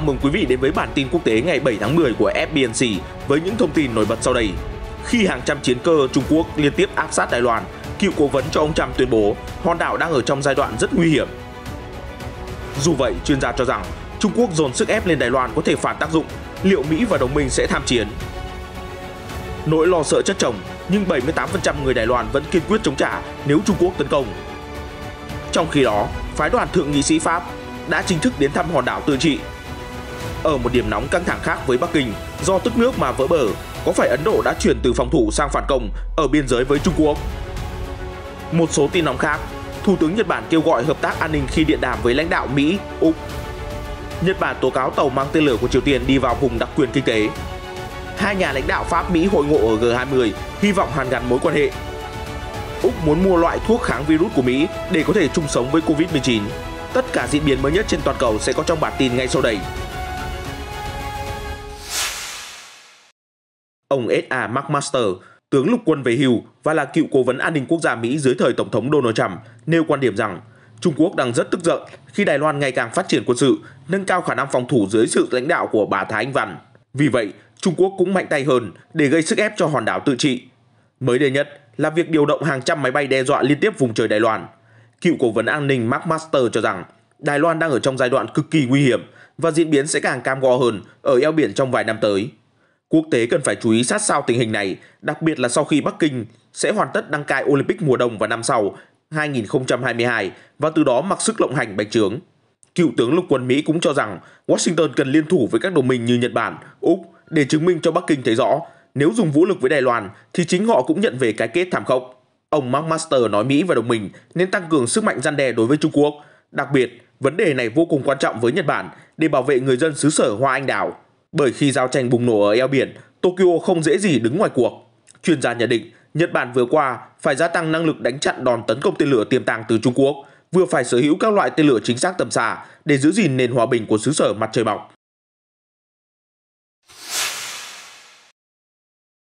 Chào mừng quý vị đến với bản tin quốc tế ngày 7 tháng 10 của FBNC với những thông tin nổi bật sau đây. Khi hàng trăm chiến cơ Trung Quốc liên tiếp áp sát Đài Loan, cựu cố vấn cho ông Trump tuyên bố hòn đảo đang ở trong giai đoạn rất nguy hiểm. Dù vậy, chuyên gia cho rằng Trung Quốc dồn sức ép lên Đài Loan có thể phản tác dụng, liệu Mỹ và đồng minh sẽ tham chiến? Nỗi lo sợ chất chồng, nhưng 78% người Đài Loan vẫn kiên quyết chống trả nếu Trung Quốc tấn công. Trong khi đó, phái đoàn thượng nghị sĩ Pháp đã chính thức đến thăm hòn đảo tự trị. Ở một điểm nóng căng thẳng khác với Bắc Kinh, do tức nước mà vỡ bờ, có phải Ấn Độ đã chuyển từ phòng thủ sang phản công ở biên giới với Trung Quốc? Một số tin nóng khác, Thủ tướng Nhật Bản kêu gọi hợp tác an ninh khi điện đàm với lãnh đạo Mỹ, Úc. Nhật Bản tố cáo tàu mang tên lửa của Triều Tiên đi vào vùng đặc quyền kinh tế. Hai nhà lãnh đạo Pháp Mỹ hội ngộ ở G20, hy vọng hàn gắn mối quan hệ. Úc muốn mua loại thuốc kháng virus của Mỹ để có thể chung sống với Covid-19. Tất cả diễn biến mới nhất trên toàn cầu sẽ có trong bản tin ngay sau đây. Ông S.A. McMaster, tướng lục quân về hưu và là cựu cố vấn an ninh quốc gia Mỹ dưới thời Tổng thống Donald Trump, nêu quan điểm rằng Trung Quốc đang rất tức giận khi Đài Loan ngày càng phát triển quân sự, nâng cao khả năng phòng thủ dưới sự lãnh đạo của bà Thái Anh Văn. Vì vậy, Trung Quốc cũng mạnh tay hơn để gây sức ép cho hòn đảo tự trị. Mới đây nhất là việc điều động hàng trăm máy bay đe dọa liên tiếp vùng trời Đài Loan. Cựu cố vấn an ninh McMaster cho rằng Đài Loan đang ở trong giai đoạn cực kỳ nguy hiểm và diễn biến sẽ càng cam go hơn ở eo biển trong vài năm tới. Quốc tế cần phải chú ý sát sao tình hình này, đặc biệt là sau khi Bắc Kinh sẽ hoàn tất đăng cai Olympic mùa đông vào năm sau 2022 và từ đó mặc sức lộng hành bành trướng. Cựu tướng lục quân Mỹ cũng cho rằng Washington cần liên thủ với các đồng minh như Nhật Bản, Úc để chứng minh cho Bắc Kinh thấy rõ nếu dùng vũ lực với Đài Loan thì chính họ cũng nhận về cái kết thảm khốc. Ông McMaster nói Mỹ và đồng minh nên tăng cường sức mạnh răn đe đối với Trung Quốc. Đặc biệt, vấn đề này vô cùng quan trọng với Nhật Bản để bảo vệ người dân xứ sở Hoa Anh Đào. Bởi khi giao tranh bùng nổ ở eo biển, Tokyo không dễ gì đứng ngoài cuộc. Chuyên gia nhận định, Nhật Bản vừa qua phải gia tăng năng lực đánh chặn đòn tấn công tên lửa tiềm tàng từ Trung Quốc, vừa phải sở hữu các loại tên lửa chính xác tầm xa để giữ gìn nền hòa bình của xứ sở mặt trời mọc.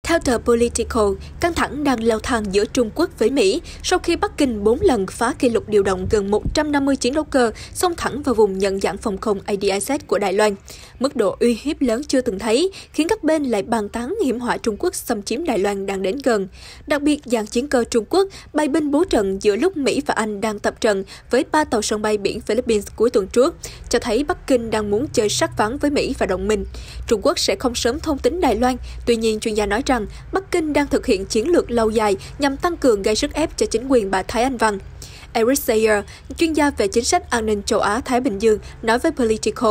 Theo tờ Political, căng thẳng đang leo thang giữa Trung Quốc với Mỹ sau khi Bắc Kinh 4 lần phá kỷ lục điều động gần 150 chiến đấu cơ xông thẳng vào vùng nhận dạng phòng không ADIZ của Đài Loan. Mức độ uy hiếp lớn chưa từng thấy khiến các bên lại bàn tán hiểm họa Trung Quốc xâm chiếm Đài Loan đang đến gần. Đặc biệt, dàn chiến cơ Trung Quốc bay binh bố trận giữa lúc Mỹ và Anh đang tập trận với 3 tàu sân bay biển Philippines cuối tuần trước, cho thấy Bắc Kinh đang muốn chơi sát ván với Mỹ và đồng minh. Trung Quốc sẽ không sớm thôn tính Đài Loan, tuy nhiên chuyên gia nói rằng Bắc Kinh đang thực hiện chiến lược lâu dài nhằm tăng cường gây sức ép cho chính quyền bà Thái Anh Văn. Eric Sayer, chuyên gia về chính sách an ninh châu Á-Thái Bình Dương, nói với Political,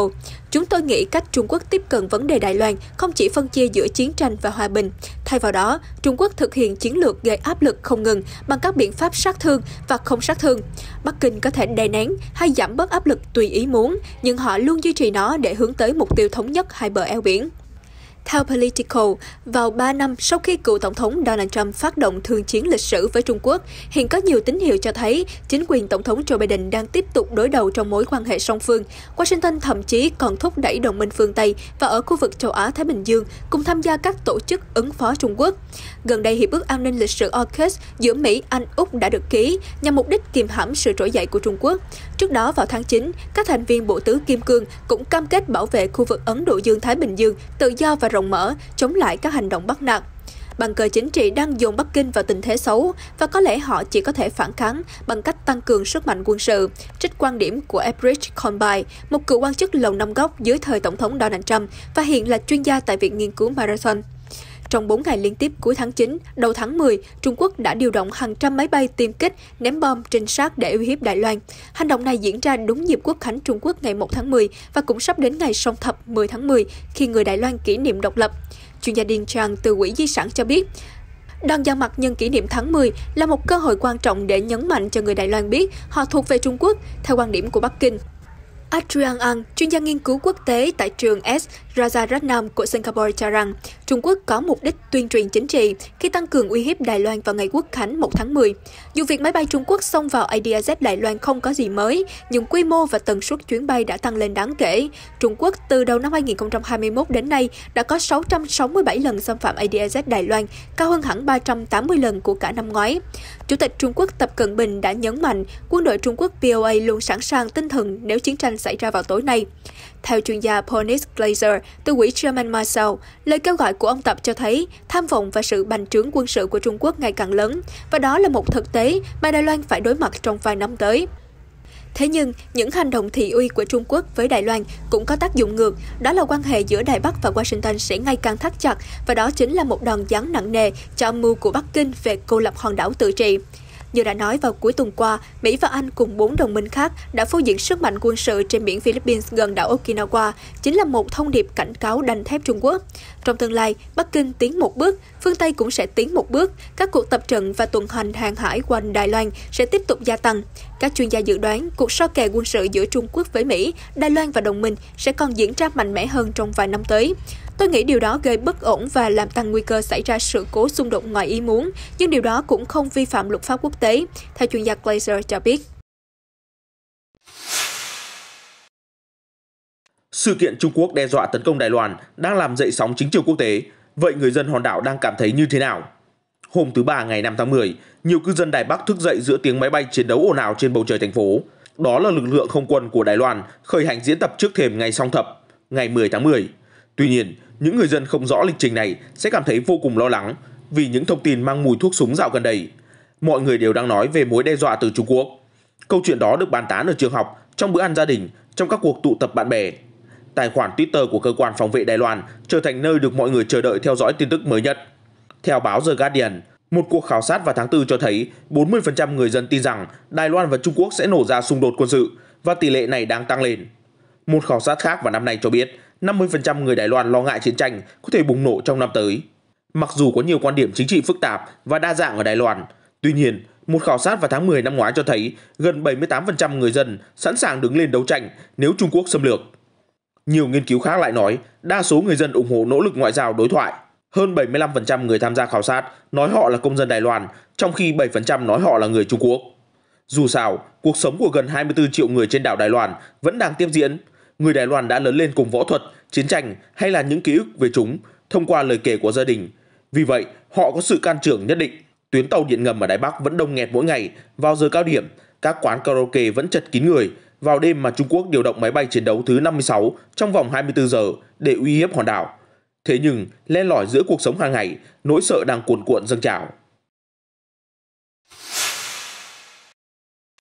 chúng tôi nghĩ cách Trung Quốc tiếp cận vấn đề Đài Loan không chỉ phân chia giữa chiến tranh và hòa bình. Thay vào đó, Trung Quốc thực hiện chiến lược gây áp lực không ngừng bằng các biện pháp sát thương và không sát thương. Bắc Kinh có thể đè nén hay giảm bớt áp lực tùy ý muốn, nhưng họ luôn duy trì nó để hướng tới mục tiêu thống nhất hai bờ eo biển. Theo Political, vào 3 năm sau khi cựu Tổng thống Donald Trump phát động thương chiến lịch sử với Trung Quốc, hiện có nhiều tín hiệu cho thấy chính quyền Tổng thống Joe Biden đang tiếp tục đối đầu trong mối quan hệ song phương. Washington thậm chí còn thúc đẩy đồng minh phương Tây và ở khu vực châu Á-Thái Bình Dương cùng tham gia các tổ chức ứng phó Trung Quốc. Gần đây, Hiệp ước An ninh lịch sử AUKUS giữa Mỹ, Anh, Úc đã được ký nhằm mục đích kiềm hãm sự trỗi dậy của Trung Quốc. Trước đó, vào tháng 9, các thành viên Bộ Tứ Kim Cương cũng cam kết bảo vệ khu vực Ấn Độ Dương-Thái Bình Dương tự do và rộng mở, chống lại các hành động bắt nạt. Bàn cờ chính trị đang dồn Bắc Kinh vào tình thế xấu và có lẽ họ chỉ có thể phản kháng bằng cách tăng cường sức mạnh quân sự, trích quan điểm của Everett Conby, một cựu quan chức Lầu Năm Góc dưới thời Tổng thống Donald Trump và hiện là chuyên gia tại Viện Nghiên cứu Marathon. Trong 4 ngày liên tiếp cuối tháng 9, đầu tháng 10, Trung Quốc đã điều động hàng trăm máy bay tiêm kích, ném bom, trinh sát để uy hiếp Đài Loan. Hành động này diễn ra đúng dịp Quốc khánh Trung Quốc ngày 1 tháng 10 và cũng sắp đến ngày Song Thập 10 tháng 10 khi người Đài Loan kỷ niệm độc lập. Chuyên gia Đinh Trang từ Quỹ Di sản cho biết, đòn giăng mặt nhân kỷ niệm tháng 10 là một cơ hội quan trọng để nhấn mạnh cho người Đài Loan biết họ thuộc về Trung Quốc, theo quan điểm của Bắc Kinh. Adrian Ang, chuyên gia nghiên cứu quốc tế tại trường S. Rajaratnam của Singapore cho rằng Trung Quốc có mục đích tuyên truyền chính trị khi tăng cường uy hiếp Đài Loan vào ngày Quốc khánh 1 tháng 10. Dù việc máy bay Trung Quốc xông vào ADIZ Đài Loan không có gì mới, nhưng quy mô và tần suất chuyến bay đã tăng lên đáng kể. Trung Quốc từ đầu năm 2021 đến nay đã có 667 lần xâm phạm ADIZ Đài Loan, cao hơn hẳn 380 lần của cả năm ngoái. Chủ tịch Trung Quốc Tập Cận Bình đã nhấn mạnh quân đội Trung Quốc POA luôn sẵn sàng tinh thần nếu chiến tranh tranh xảy ra vào tối nay. Theo chuyên gia Paunis Glaser từ quỹ German Marshall, lời kêu gọi của ông Tập cho thấy tham vọng và sự bành trướng quân sự của Trung Quốc ngày càng lớn, và đó là một thực tế mà Đài Loan phải đối mặt trong vài năm tới. Thế nhưng, những hành động thị uy của Trung Quốc với Đài Loan cũng có tác dụng ngược, đó là quan hệ giữa Đài Bắc và Washington sẽ ngày càng thắt chặt, và đó chính là một đòn giáng nặng nề cho âm mưu của Bắc Kinh về cô lập hòn đảo tự trị. Như đã nói vào cuối tuần qua, Mỹ và Anh cùng 4 đồng minh khác đã phô diễn sức mạnh quân sự trên biển Philippines gần đảo Okinawa, chính là một thông điệp cảnh cáo đanh thép Trung Quốc. Trong tương lai, Bắc Kinh tiến một bước, phương Tây cũng sẽ tiến một bước, các cuộc tập trận và tuần hành hàng hải quanh Đài Loan sẽ tiếp tục gia tăng. Các chuyên gia dự đoán cuộc so kè quân sự giữa Trung Quốc với Mỹ, Đài Loan và đồng minh sẽ còn diễn ra mạnh mẽ hơn trong vài năm tới. Tôi nghĩ điều đó gây bất ổn và làm tăng nguy cơ xảy ra sự cố xung đột ngoài ý muốn, nhưng điều đó cũng không vi phạm luật pháp quốc tế, theo chuyên gia Glaser cho biết. Sự kiện Trung Quốc đe dọa tấn công Đài Loan đang làm dậy sóng chính trường quốc tế. Vậy người dân hòn đảo đang cảm thấy như thế nào? Hôm thứ Ba ngày 5 tháng 10, nhiều cư dân Đài Bắc thức dậy giữa tiếng máy bay chiến đấu ồn ào trên bầu trời thành phố. Đó là lực lượng không quân của Đài Loan khởi hành diễn tập trước thềm ngày Song Thập, ngày 10 tháng 10. Tuy nhiên, những người dân không rõ lịch trình này sẽ cảm thấy vô cùng lo lắng vì những thông tin mang mùi thuốc súng dạo gần đây. Mọi người đều đang nói về mối đe dọa từ Trung Quốc. Câu chuyện đó được bàn tán ở trường học, trong bữa ăn gia đình, trong các cuộc tụ tập bạn bè. Tài khoản Twitter của cơ quan phòng vệ Đài Loan trở thành nơi được mọi người chờ đợi theo dõi tin tức mới nhất. Theo báo The Guardian, một cuộc khảo sát vào tháng 4 cho thấy 40% người dân tin rằng Đài Loan và Trung Quốc sẽ nổ ra xung đột quân sự, và tỷ lệ này đang tăng lên. Một khảo sát khác vào năm nay cho biết 50% người Đài Loan lo ngại chiến tranh có thể bùng nổ trong năm tới. Mặc dù có nhiều quan điểm chính trị phức tạp và đa dạng ở Đài Loan, tuy nhiên, một khảo sát vào tháng 10 năm ngoái cho thấy gần 78% người dân sẵn sàng đứng lên đấu tranh nếu Trung Quốc xâm lược. Nhiều nghiên cứu khác lại nói đa số người dân ủng hộ nỗ lực ngoại giao đối thoại. Hơn 75% người tham gia khảo sát nói họ là công dân Đài Loan, trong khi 7% nói họ là người Trung Quốc. Dù sao, cuộc sống của gần 24 triệu người trên đảo Đài Loan vẫn đang tiếp diễn. Người Đài Loan đã lớn lên cùng võ thuật, chiến tranh hay là những ký ức về chúng thông qua lời kể của gia đình. Vì vậy, họ có sự can trưởng nhất định. Tuyến tàu điện ngầm ở Đài Bắc vẫn đông nghẹt mỗi ngày. Vào giờ cao điểm, các quán karaoke vẫn chật kín người. Vào đêm mà Trung Quốc điều động máy bay chiến đấu thứ 56 trong vòng 24 giờ để uy hiếp hòn đảo. Thế nhưng, len lỏi giữa cuộc sống hàng ngày, nỗi sợ đang cuồn cuộn dâng trào.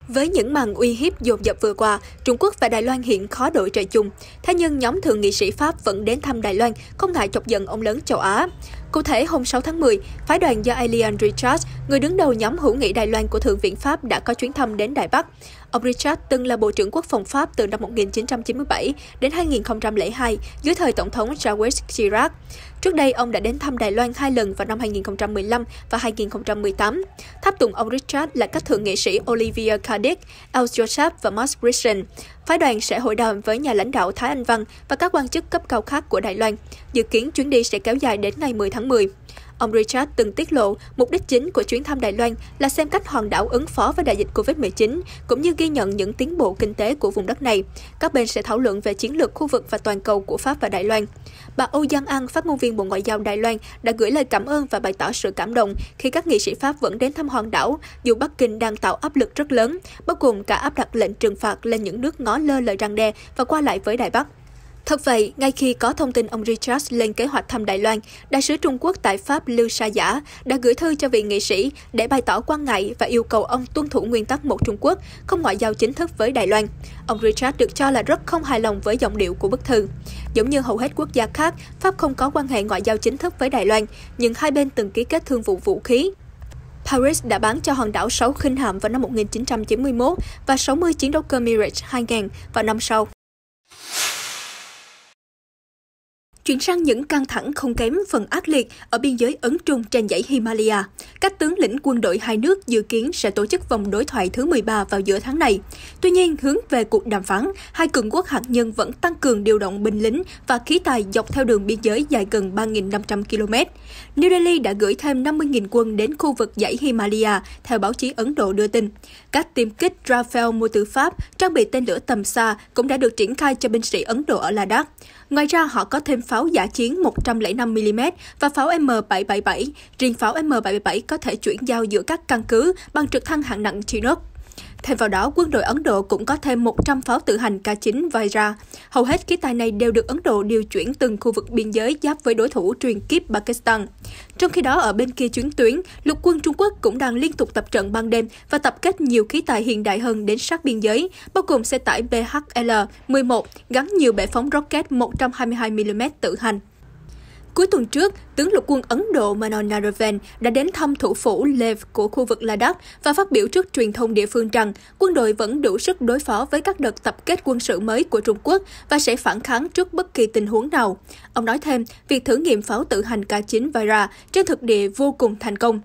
Với những màn uy hiếp dồn dập vừa qua, Trung Quốc và Đài Loan hiện khó đổi trời chung. Thế nhưng nhóm thượng nghị sĩ Pháp vẫn đến thăm Đài Loan, không ngại chọc giận ông lớn châu Á. Cụ thể, hôm 6 tháng 10, phái đoàn do Alain Richard, người đứng đầu nhóm hữu nghị Đài Loan của Thượng viện Pháp đã có chuyến thăm đến Đài Bắc. Ông Richard từng là Bộ trưởng Quốc phòng Pháp từ năm 1997 đến 2002 dưới thời Tổng thống Jacques Chirac. Trước đây, ông đã đến thăm Đài Loan 2 lần vào năm 2015 và 2018. Tháp tùng ông Richard là các thượng nghị sĩ Olivia Cadic, El Joseph và Max Brisson. Phái đoàn sẽ hội đàm với nhà lãnh đạo Thái Anh Văn và các quan chức cấp cao khác của Đài Loan. Dự kiến chuyến đi sẽ kéo dài đến ngày 10 tháng 10. Ông Richard từng tiết lộ mục đích chính của chuyến thăm Đài Loan là xem cách hòn đảo ứng phó với đại dịch Covid-19, cũng như ghi nhận những tiến bộ kinh tế của vùng đất này. Các bên sẽ thảo luận về chiến lược khu vực và toàn cầu của Pháp và Đài Loan. Bà Âu Giang An, phát ngôn viên Bộ Ngoại giao Đài Loan, đã gửi lời cảm ơn và bày tỏ sự cảm động khi các nghị sĩ Pháp vẫn đến thăm hòn đảo, dù Bắc Kinh đang tạo áp lực rất lớn, bao gồm cả áp đặt lệnh trừng phạt lên những nước ngó lơ lời răn đe và qua lại với Đài Bắc. Thật vậy, ngay khi có thông tin ông Richard lên kế hoạch thăm Đài Loan, Đại sứ Trung Quốc tại Pháp Lưu Sa Giả đã gửi thư cho vị nghị sĩ để bày tỏ quan ngại và yêu cầu ông tuân thủ nguyên tắc một Trung Quốc, không ngoại giao chính thức với Đài Loan. Ông Richard được cho là rất không hài lòng với giọng điệu của bức thư. Giống như hầu hết quốc gia khác, Pháp không có quan hệ ngoại giao chính thức với Đài Loan, nhưng hai bên từng ký kết thương vụ vũ khí. Paris đã bán cho hòn đảo 6 khinh hạm vào năm 1991 và 60 chiến đấu cơ Mirage 2000 vào năm sau. Chuyển sang những căng thẳng không kém phần ác liệt ở biên giới Ấn Trung trên dãy Himalaya. Các tướng lĩnh quân đội hai nước dự kiến sẽ tổ chức vòng đối thoại thứ 13 vào giữa tháng này. Tuy nhiên, hướng về cuộc đàm phán, hai cường quốc hạt nhân vẫn tăng cường điều động binh lính và khí tài dọc theo đường biên giới dài gần 3.500 km. New Delhi đã gửi thêm 50.000 quân đến khu vực dãy Himalaya, theo báo chí Ấn Độ đưa tin. Các tiêm kích Rafale mua từ Pháp, trang bị tên lửa tầm xa cũng đã được triển khai cho binh sĩ Ấn Độ ở Ladakh. Ngoài ra, họ có thêm pháo dã chiến 105mm và pháo M777. Riêng pháo M777 có thể chuyển giao giữa các căn cứ bằng trực thăng hạng nặng Chinook. Thêm vào đó, quân đội Ấn Độ cũng có thêm 100 pháo tự hành K9 Vajra. Hầu hết khí tài này đều được Ấn Độ điều chuyển từng khu vực biên giới giáp với đối thủ truyền kiếp Pakistan. Trong khi đó, ở bên kia chiến tuyến, lục quân Trung Quốc cũng đang liên tục tập trận ban đêm và tập kết nhiều khí tài hiện đại hơn đến sát biên giới, bao gồm xe tải BHL-11 gắn nhiều bệ phóng rocket 122mm tự hành. Cuối tuần trước, tướng lục quân Ấn Độ Manohar Narayan đã đến thăm thủ phủ Leh của khu vực Ladakh và phát biểu trước truyền thông địa phương rằng quân đội vẫn đủ sức đối phó với các đợt tập kết quân sự mới của Trung Quốc và sẽ phản kháng trước bất kỳ tình huống nào. Ông nói thêm, việc thử nghiệm pháo tự hành K9 Vajra trên thực địa vô cùng thành công.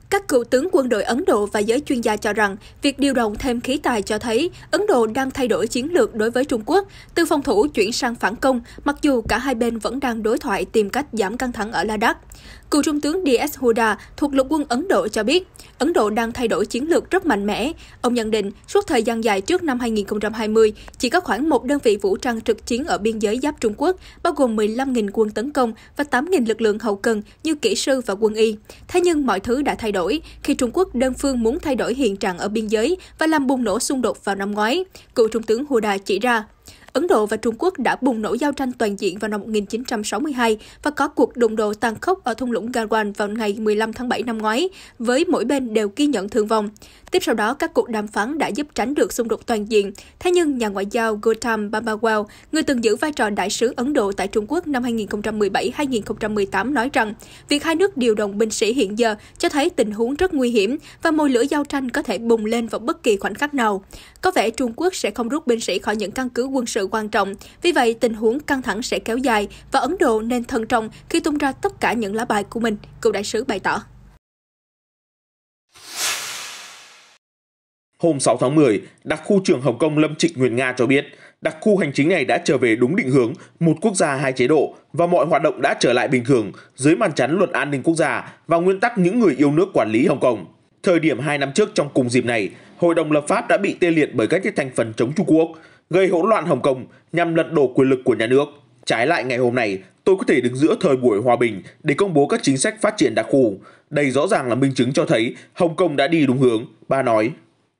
Các cựu tướng quân đội Ấn Độ và giới chuyên gia cho rằng, việc điều động thêm khí tài cho thấy Ấn Độ đang thay đổi chiến lược đối với Trung Quốc, từ phòng thủ chuyển sang phản công, mặc dù cả hai bên vẫn đang đối thoại tìm cách giảm căng thẳng ở Ladakh. Cựu trung tướng DS Huda thuộc lục quân Ấn Độ cho biết, Ấn Độ đang thay đổi chiến lược rất mạnh mẽ. Ông nhận định, suốt thời gian dài trước năm 2020, chỉ có khoảng một đơn vị vũ trang trực chiến ở biên giới giáp Trung Quốc, bao gồm 15.000 quân tấn công và 8.000 lực lượng hậu cần như kỹ sư và quân y. Thế nhưng mọi thứ đã thay đổi khi Trung Quốc đơn phương muốn thay đổi hiện trạng ở biên giới và làm bùng nổ xung đột vào năm ngoái. Cựu trung tướng Huda chỉ ra, Ấn Độ và Trung Quốc đã bùng nổ giao tranh toàn diện vào năm 1962 và có cuộc đụng độ tàn khốc ở thung lũng Galwan vào ngày 15 tháng 7 năm ngoái, với mỗi bên đều ghi nhận thương vong. Tiếp sau đó, các cuộc đàm phán đã giúp tránh được xung đột toàn diện. Thế nhưng, nhà ngoại giao Gautam Bambawal, người từng giữ vai trò đại sứ Ấn Độ tại Trung Quốc năm 2017-2018 nói rằng, việc hai nước điều động binh sĩ hiện giờ cho thấy tình huống rất nguy hiểm và mồi lửa giao tranh có thể bùng lên vào bất kỳ khoảnh khắc nào. Có vẻ Trung Quốc sẽ không rút binh sĩ khỏi những căn cứ quân sự quan trọng, vì vậy tình huống căng thẳng sẽ kéo dài và Ấn Độ nên thận trọng khi tung ra tất cả những lá bài của mình, cựu đại sứ bày tỏ. Hôm 6 tháng 10, đặc khu trưởng Hồng Kông Lâm Trịnh Nguyệt Nga cho biết, đặc khu hành chính này đã trở về đúng định hướng, một quốc gia hai chế độ và mọi hoạt động đã trở lại bình thường dưới màn chắn luật an ninh quốc gia và nguyên tắc những người yêu nước quản lý Hồng Kông. Thời điểm 2 năm trước trong cùng dịp này, Hội đồng lập pháp đã bị tê liệt bởi các thành phần chống Trung Quốc, gây hỗn loạn Hồng Kông nhằm lật đổ quyền lực của nhà nước. Trái lại ngày hôm nay, tôi có thể đứng giữa thời buổi hòa bình để công bố các chính sách phát triển đặc khu. Đây rõ ràng là minh chứng cho thấy Hồng Kông đã đi đúng hướng, bà nói.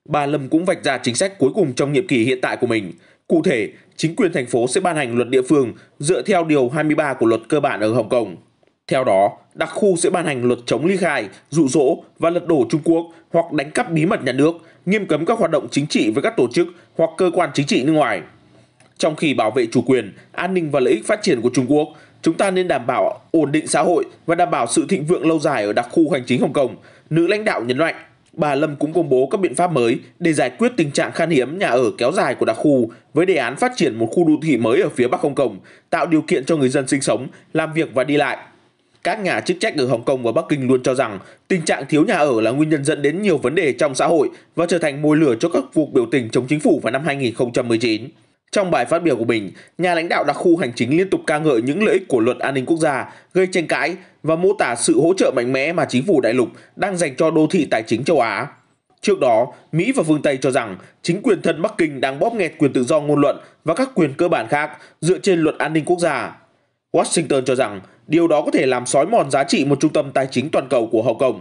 Bà Lâm cũng vạch ra chính sách cuối cùng trong nhiệm kỳ hiện tại của mình. Cụ thể, chính quyền thành phố sẽ ban hành luật địa phương dựa theo điều 23 của luật cơ bản ở Hồng Kông. Theo đó, đặc khu sẽ ban hành luật chống ly khai, dụ dỗ và lật đổ Trung Quốc hoặc đánh cắp bí mật nhà nước, nghiêm cấm các hoạt động chính trị với các tổ chức hoặc cơ quan chính trị nước ngoài. Trong khi bảo vệ chủ quyền, an ninh và lợi ích phát triển của Trung Quốc, chúng ta nên đảm bảo ổn định xã hội và đảm bảo sự thịnh vượng lâu dài ở đặc khu hành chính Hồng Kông, nữ lãnh đạo nhấn mạnh. Bà Lâm cũng công bố các biện pháp mới để giải quyết tình trạng khan hiếm nhà ở kéo dài của đặc khu với đề án phát triển một khu đô thị mới ở phía Bắc Hồng Kông, tạo điều kiện cho người dân sinh sống, làm việc và đi lại. Các nhà chức trách ở Hồng Kông và Bắc Kinh luôn cho rằng tình trạng thiếu nhà ở là nguyên nhân dẫn đến nhiều vấn đề trong xã hội và trở thành mồi lửa cho các cuộc biểu tình chống chính phủ vào năm 2019. Trong bài phát biểu của mình, nhà lãnh đạo đặc khu hành chính liên tục ca ngợi những lợi ích của luật an ninh quốc gia, gây tranh cãi và mô tả sự hỗ trợ mạnh mẽ mà chính phủ đại lục đang dành cho đô thị tài chính châu Á. Trước đó, Mỹ và phương Tây cho rằng chính quyền thân Bắc Kinh đang bóp nghẹt quyền tự do ngôn luận và các quyền cơ bản khác dựa trên luật an ninh quốc gia. Washington cho rằng điều đó có thể làm xói mòn giá trị một trung tâm tài chính toàn cầu của Hồng Kông.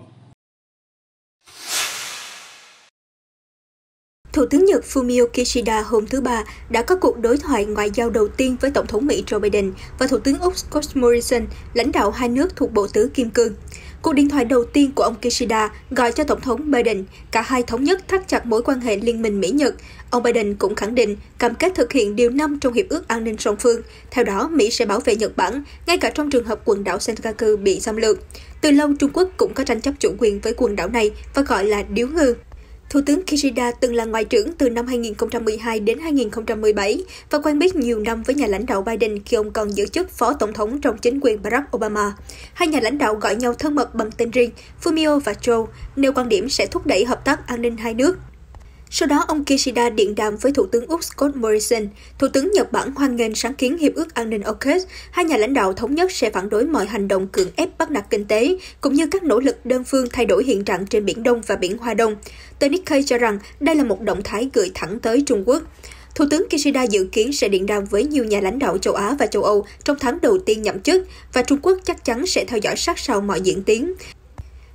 Thủ tướng Nhật Fumio Kishida hôm thứ Ba đã có cuộc đối thoại ngoại giao đầu tiên với Tổng thống Mỹ Joe Biden và Thủ tướng Úc Scott Morrison, lãnh đạo hai nước thuộc Bộ Tứ Kim Cương. Cuộc điện thoại đầu tiên của ông Kishida gọi cho Tổng thống Biden, cả hai thống nhất thắt chặt mối quan hệ liên minh Mỹ-Nhật. Ông Biden cũng khẳng định cam kết thực hiện điều 5 trong Hiệp ước An ninh song phương. Theo đó, Mỹ sẽ bảo vệ Nhật Bản, ngay cả trong trường hợp quần đảo Senkaku bị xâm lược. Từ lâu, Trung Quốc cũng có tranh chấp chủ quyền với quần đảo này và gọi là điếu ngư. Thủ tướng Kishida từng là ngoại trưởng từ năm 2012 đến 2017 và quen biết nhiều năm với nhà lãnh đạo Biden khi ông còn giữ chức phó tổng thống trong chính quyền Barack Obama. Hai nhà lãnh đạo gọi nhau thân mật bằng tên riêng, Fumio và Joe, nêu quan điểm sẽ thúc đẩy hợp tác an ninh hai nước. Sau đó, ông Kishida điện đàm với Thủ tướng Úc Scott Morrison. Thủ tướng Nhật Bản hoan nghênh sáng kiến Hiệp ước An ninh AUKUS. Hai nhà lãnh đạo thống nhất sẽ phản đối mọi hành động cưỡng ép bắt nạt kinh tế, cũng như các nỗ lực đơn phương thay đổi hiện trạng trên Biển Đông và Biển Hoa Đông. Tờ Nikkei cho rằng đây là một động thái gửi thẳng tới Trung Quốc. Thủ tướng Kishida dự kiến sẽ điện đàm với nhiều nhà lãnh đạo châu Á và châu Âu trong tháng đầu tiên nhậm chức, và Trung Quốc chắc chắn sẽ theo dõi sát sao mọi diễn tiến.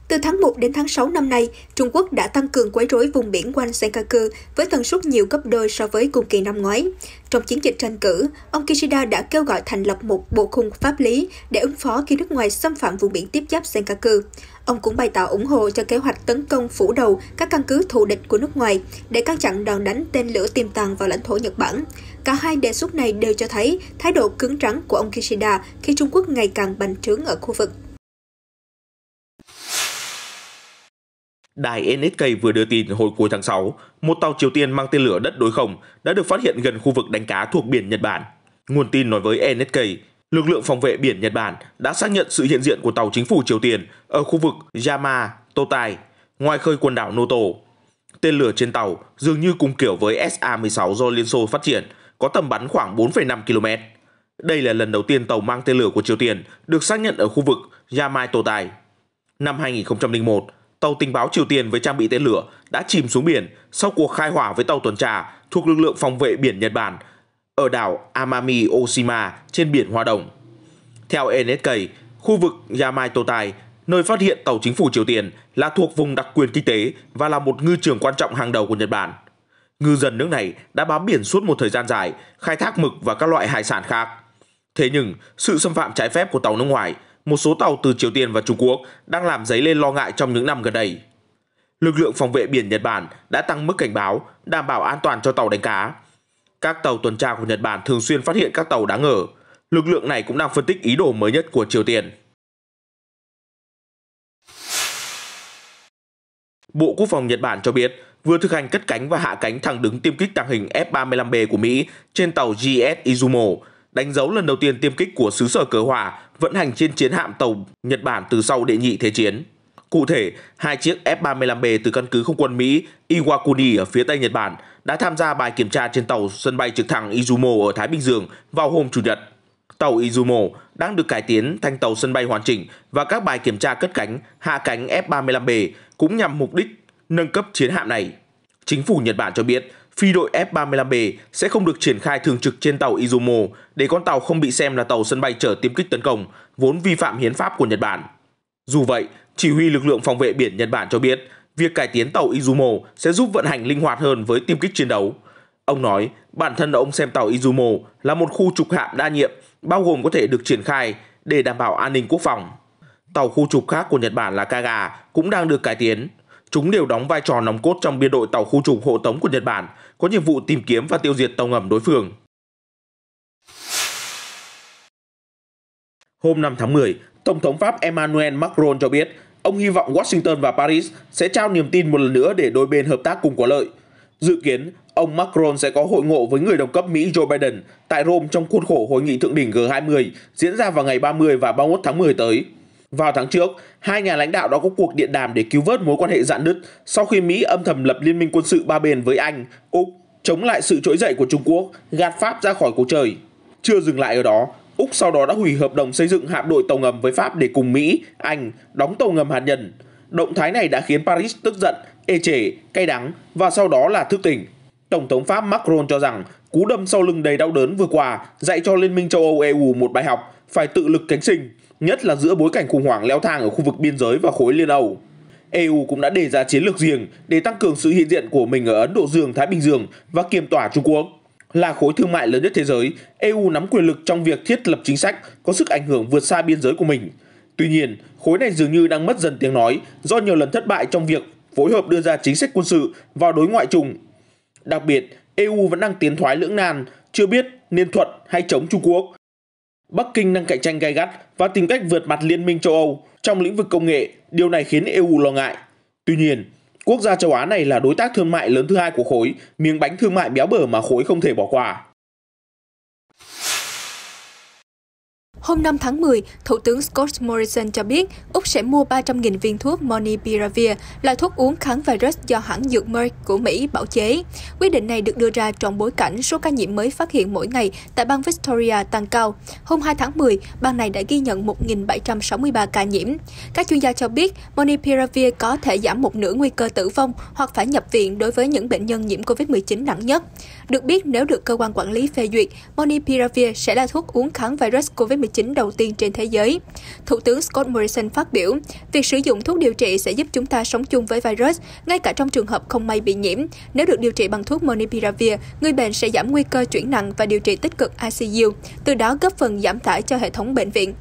Từ tháng 1 đến tháng 6 năm nay, Trung Quốc đã tăng cường quấy rối vùng biển quanh Senkaku với tần suất nhiều gấp đôi so với cùng kỳ năm ngoái. Trong chiến dịch tranh cử, ông Kishida đã kêu gọi thành lập một bộ khung pháp lý để ứng phó khi nước ngoài xâm phạm vùng biển tiếp giáp Senkaku. Ông cũng bày tỏ ủng hộ cho kế hoạch tấn công phủ đầu các căn cứ thù địch của nước ngoài để ngăn chặn đòn đánh tên lửa tiềm tàng vào lãnh thổ Nhật Bản. Cả hai đề xuất này đều cho thấy thái độ cứng rắn của ông Kishida khi Trung Quốc ngày càng bành trướng ở khu vực. Đài NHK vừa đưa tin hồi cuối tháng 6, một tàu Triều Tiên mang tên lửa đất đối không đã được phát hiện gần khu vực đánh cá thuộc biển Nhật Bản. Nguồn tin nói với NHK, lực lượng phòng vệ biển Nhật Bản đã xác nhận sự hiện diện của tàu chính phủ Triều Tiên ở khu vực Yamatotai, ngoài khơi quần đảo Noto. Tên lửa trên tàu dường như cùng kiểu với SA-16 do Liên Xô phát triển, có tầm bắn khoảng 4,5 km. Đây là lần đầu tiên tàu mang tên lửa của Triều Tiên được xác nhận ở khu vực Yamatotai. Năm 2001, tàu tình báo Triều Tiên với trang bị tên lửa đã chìm xuống biển sau cuộc khai hỏa với tàu tuần tra thuộc lực lượng phòng vệ biển Nhật Bản ở đảo Amami Oshima trên biển Hoa Đông. Theo NHK, khu vực Yamatotai, nơi phát hiện tàu chính phủ Triều Tiên, là thuộc vùng đặc quyền kinh tế và là một ngư trường quan trọng hàng đầu của Nhật Bản. Ngư dân nước này đã bám biển suốt một thời gian dài, khai thác mực và các loại hải sản khác. Thế nhưng, sự xâm phạm trái phép của tàu nước ngoài, một số tàu từ Triều Tiên và Trung Quốc đang làm dấy lên lo ngại trong những năm gần đây. Lực lượng phòng vệ biển Nhật Bản đã tăng mức cảnh báo, đảm bảo an toàn cho tàu đánh cá. Các tàu tuần tra của Nhật Bản thường xuyên phát hiện các tàu đáng ngờ. Lực lượng này cũng đang phân tích ý đồ mới nhất của Triều Tiên. Bộ Quốc phòng Nhật Bản cho biết vừa thực hành cất cánh và hạ cánh thẳng đứng tiêm kích tàng hình F-35B của Mỹ trên tàu GS Izumo, đánh dấu lần đầu tiên tiêm kích của xứ sở cờ hỏa vận hành trên chiến hạm tàu Nhật Bản từ sau Đệ nhị Thế chiến. Cụ thể, hai chiếc F-35B từ căn cứ không quân Mỹ Iwakuni ở phía Tây Nhật Bản đã tham gia bài kiểm tra trên tàu sân bay trực thăng Izumo ở Thái Bình Dương vào hôm Chủ nhật. Tàu Izumo đang được cải tiến thành tàu sân bay hoàn chỉnh và các bài kiểm tra cất cánh, hạ cánh F-35B cũng nhằm mục đích nâng cấp chiến hạm này. Chính phủ Nhật Bản cho biết phi đội F-35B sẽ không được triển khai thường trực trên tàu Izumo để con tàu không bị xem là tàu sân bay chở tiêm kích tấn công, vốn vi phạm hiến pháp của Nhật Bản. Dù vậy, chỉ huy lực lượng phòng vệ biển Nhật Bản cho biết việc cải tiến tàu Izumo sẽ giúp vận hành linh hoạt hơn với tiêm kích chiến đấu. Ông nói bản thân ông xem tàu Izumo là một khu trục hạm đa nhiệm, bao gồm có thể được triển khai để đảm bảo an ninh quốc phòng. Tàu khu trục khác của Nhật Bản là Kaga cũng đang được cải tiến. Chúng đều đóng vai trò nòng cốt trong biên đội tàu khu trục hộ tống của Nhật Bản, có nhiệm vụ tìm kiếm và tiêu diệt tàu ngầm đối phương. Hôm 5 tháng 10, Tổng thống Pháp Emmanuel Macron cho biết ông hy vọng Washington và Paris sẽ trao niềm tin một lần nữa để đôi bên hợp tác cùng có lợi. Dự kiến, ông Macron sẽ có hội ngộ với người đồng cấp Mỹ Joe Biden tại Rome trong khuôn khổ hội nghị thượng đỉnh G20 diễn ra vào ngày 30 và 31 tháng 10 tới. Vào tháng trước, hai nhà lãnh đạo đã có cuộc điện đàm để cứu vớt mối quan hệ rạn nứt sau khi Mỹ âm thầm lập liên minh quân sự ba bên với Anh, Úc, chống lại sự trỗi dậy của Trung Quốc, gạt Pháp ra khỏi cuộc chơi. Chưa dừng lại ở đó, Úc sau đó đã hủy hợp đồng xây dựng hạm đội tàu ngầm với Pháp để cùng Mỹ, Anh đóng tàu ngầm hạt nhân. Động thái này đã khiến Paris tức giận, ê chề, cay đắng và sau đó là thức tỉnh. Tổng thống Pháp Macron cho rằng cú đâm sau lưng đầy đau đớn vừa qua dạy cho Liên minh châu Âu EU một bài học phải tự lực cánh sinh, nhất là giữa bối cảnh khủng hoảng leo thang ở khu vực biên giới và khối Liên Âu. EU cũng đã đề ra chiến lược riêng để tăng cường sự hiện diện của mình ở Ấn Độ Dương, Thái Bình Dương và kiềm tỏa Trung Quốc. Là khối thương mại lớn nhất thế giới, EU nắm quyền lực trong việc thiết lập chính sách có sức ảnh hưởng vượt xa biên giới của mình. Tuy nhiên, khối này dường như đang mất dần tiếng nói do nhiều lần thất bại trong việc phối hợp đưa ra chính sách quân sự vào đối ngoại chung. Đặc biệt, EU vẫn đang tiến thoái lưỡng nan, chưa biết nên thuận hay chống Trung Quốc. Bắc Kinh đang cạnh tranh gay gắt và tìm cách vượt mặt Liên minh châu Âu trong lĩnh vực công nghệ, điều này khiến EU lo ngại. Tuy nhiên, quốc gia châu Á này là đối tác thương mại lớn thứ hai của khối, miếng bánh thương mại béo bở mà khối không thể bỏ qua. Hôm 5 tháng 10, Thủ tướng Scott Morrison cho biết Úc sẽ mua 300.000 viên thuốc Molnupiravir, loại thuốc uống kháng virus do hãng dược Merck của Mỹ bảo chế. Quyết định này được đưa ra trong bối cảnh số ca nhiễm mới phát hiện mỗi ngày tại bang Victoria tăng cao. Hôm 2 tháng 10, bang này đã ghi nhận 1.763 ca nhiễm. Các chuyên gia cho biết Molnupiravir có thể giảm một nửa nguy cơ tử vong hoặc phải nhập viện đối với những bệnh nhân nhiễm COVID-19 nặng nhất. Được biết, nếu được cơ quan quản lý phê duyệt, Molnupiravir sẽ là thuốc uống kháng virus COVID-19 COVID-19 đầu tiên trên thế giới. Thủ tướng Scott Morrison phát biểu, việc sử dụng thuốc điều trị sẽ giúp chúng ta sống chung với virus, ngay cả trong trường hợp không may bị nhiễm. Nếu được điều trị bằng thuốc Molnupiravir, người bệnh sẽ giảm nguy cơ chuyển nặng và điều trị tích cực ICU, từ đó góp phần giảm tải cho hệ thống bệnh viện.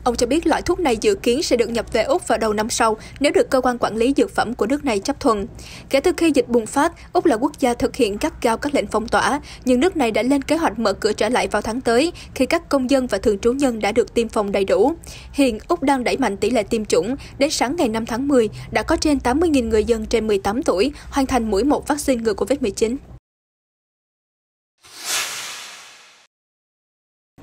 Ông cho biết loại thuốc này dự kiến sẽ được nhập về Úc vào đầu năm sau nếu được cơ quan quản lý dược phẩm của nước này chấp thuận. Kể từ khi dịch bùng phát, Úc là quốc gia thực hiện gắt gao các lệnh phong tỏa, nhưng nước này đã lên kế hoạch mở cửa trở lại vào tháng tới khi các công dân và thường trú nhân đã được tiêm phòng đầy đủ. Hiện, Úc đang đẩy mạnh tỷ lệ tiêm chủng. Đến sáng ngày 5 tháng 10, đã có trên 80.000 người dân trên 18 tuổi hoàn thành mũi 1 vaccine ngừa COVID-19.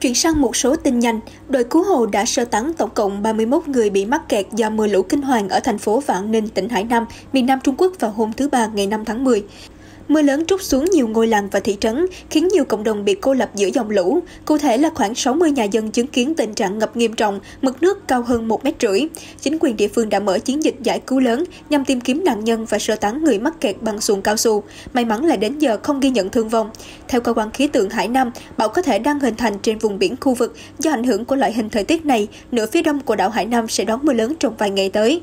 Chuyển sang một số tin nhanh, đội cứu hộ đã sơ tán tổng cộng 31 người bị mắc kẹt do mưa lũ kinh hoàng ở thành phố Vạn Ninh, tỉnh Hải Nam, miền Nam Trung Quốc vào hôm thứ Ba ngày 5 tháng 10. Mưa lớn trút xuống nhiều ngôi làng và thị trấn, khiến nhiều cộng đồng bị cô lập giữa dòng lũ. Cụ thể là khoảng 60 nhà dân chứng kiến tình trạng ngập nghiêm trọng, mực nước cao hơn 1,5 mét. Chính quyền địa phương đã mở chiến dịch giải cứu lớn nhằm tìm kiếm nạn nhân và sơ tán người mắc kẹt bằng xuồng cao su. May mắn là đến giờ không ghi nhận thương vong. Theo cơ quan khí tượng Hải Nam, bão có thể đang hình thành trên vùng biển khu vực. Do ảnh hưởng của loại hình thời tiết này, nửa phía đông của đảo Hải Nam sẽ đón mưa lớn trong vài ngày tới.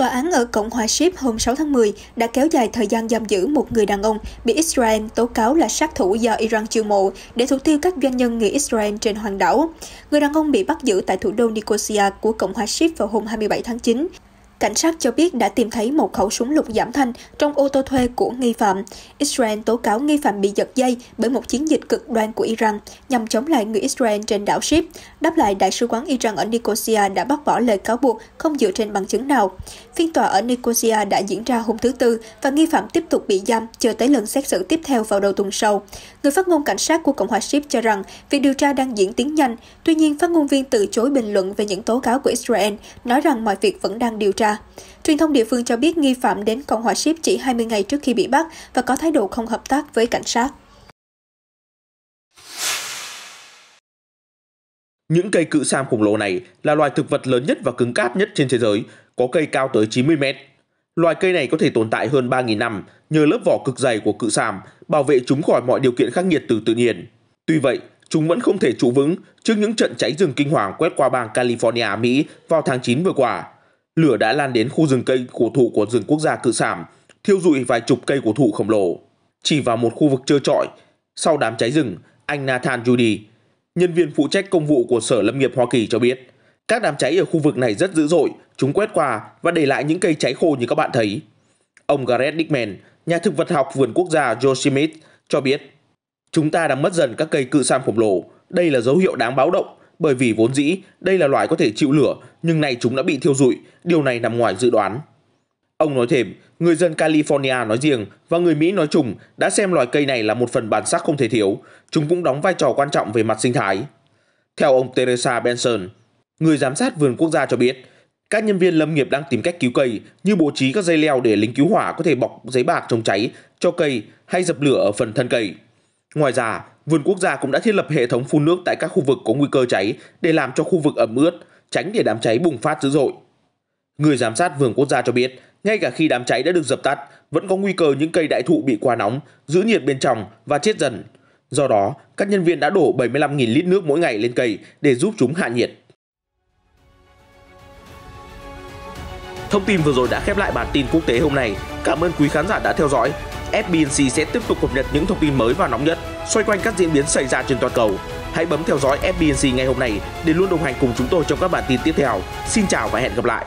Tòa án ở Cộng hòa Ship hôm 6 tháng 10 đã kéo dài thời gian giam giữ một người đàn ông bị Israel tố cáo là sát thủ do Iran chiêu mộ để thủ tiêu các doanh nhân người Israel trên hòn đảo. Người đàn ông bị bắt giữ tại thủ đô Nicosia của Cộng hòa Ship vào hôm 27 tháng 9. Cảnh sát cho biết đã tìm thấy một khẩu súng lục giảm thanh trong ô tô thuê của nghi phạm. Israel tố cáo nghi phạm bị giật dây bởi một chiến dịch cực đoan của Iran nhằm chống lại người Israel trên đảo Ship. Đáp lại, Đại sứ quán Iran ở Nicosia đã bác bỏ lời cáo buộc không dựa trên bằng chứng nào. Phiên tòa ở Nicosia đã diễn ra hôm thứ Tư và nghi phạm tiếp tục bị giam chờ tới lần xét xử tiếp theo vào đầu tuần sau. Người phát ngôn cảnh sát của Cộng hòa Ship cho rằng việc điều tra đang diễn tiến nhanh. Tuy nhiên, phát ngôn viên từ chối bình luận về những tố cáo của Israel, nói rằng mọi việc vẫn đang điều tra. Truyền thông địa phương cho biết nghi phạm đến Cộng hòa Ship chỉ 20 ngày trước khi bị bắt và có thái độ không hợp tác với cảnh sát. Những cây cự sam khổng lồ này là loài thực vật lớn nhất và cứng cáp nhất trên thế giới, có cây cao tới 90 mét. Loài cây này có thể tồn tại hơn 3.000 năm nhờ lớp vỏ cực dày của cự sam bảo vệ chúng khỏi mọi điều kiện khắc nghiệt từ tự nhiên. Tuy vậy, chúng vẫn không thể trụ vững trước những trận cháy rừng kinh hoàng quét qua bang California, Mỹ vào tháng 9 vừa qua. Lửa đã lan đến khu rừng cây cổ thụ của rừng quốc gia cự sam, thiêu rụi vài chục cây cổ thụ khổng lồ. Chỉ vào một khu vực trơ trọi, sau đám cháy rừng, anh Nathan Judy, nhân viên phụ trách công vụ của Sở Lâm nghiệp Hoa Kỳ cho biết, các đám cháy ở khu vực này rất dữ dội, chúng quét qua và để lại những cây cháy khô như các bạn thấy. Ông Garrett Dickman, nhà thực vật học vườn quốc gia Yosemite cho biết, chúng ta đang mất dần các cây cự sam khổng lồ. Đây là dấu hiệu đáng báo động, bởi vì vốn dĩ đây là loài có thể chịu lửa, nhưng nay chúng đã bị thiêu rụi. Điều này nằm ngoài dự đoán. Ông nói thêm, người dân California nói riêng và người Mỹ nói chung đã xem loài cây này là một phần bản sắc không thể thiếu. Chúng cũng đóng vai trò quan trọng về mặt sinh thái. Theo ông Teresa Benson, người giám sát vườn quốc gia cho biết, các nhân viên lâm nghiệp đang tìm cách cứu cây như bố trí các dây leo để lính cứu hỏa có thể bọc giấy bạc chống cháy cho cây hay dập lửa ở phần thân cây. Ngoài ra, vườn quốc gia cũng đã thiết lập hệ thống phun nước tại các khu vực có nguy cơ cháy để làm cho khu vực ẩm ướt, tránh để đám cháy bùng phát dữ dội. Người giám sát vườn quốc gia cho biết, ngay cả khi đám cháy đã được dập tắt, vẫn có nguy cơ những cây đại thụ bị quá nóng, giữ nhiệt bên trong và chết dần. Do đó, các nhân viên đã đổ 75.000 lít nước mỗi ngày lên cây để giúp chúng hạ nhiệt. Thông tin vừa rồi đã khép lại bản tin quốc tế hôm nay. Cảm ơn quý khán giả đã theo dõi. FBNC sẽ tiếp tục cập nhật những thông tin mới và nóng nhất xoay quanh các diễn biến xảy ra trên toàn cầu. Hãy bấm theo dõi FBNC ngay hôm nay để luôn đồng hành cùng chúng tôi trong các bản tin tiếp theo. Xin chào và hẹn gặp lại!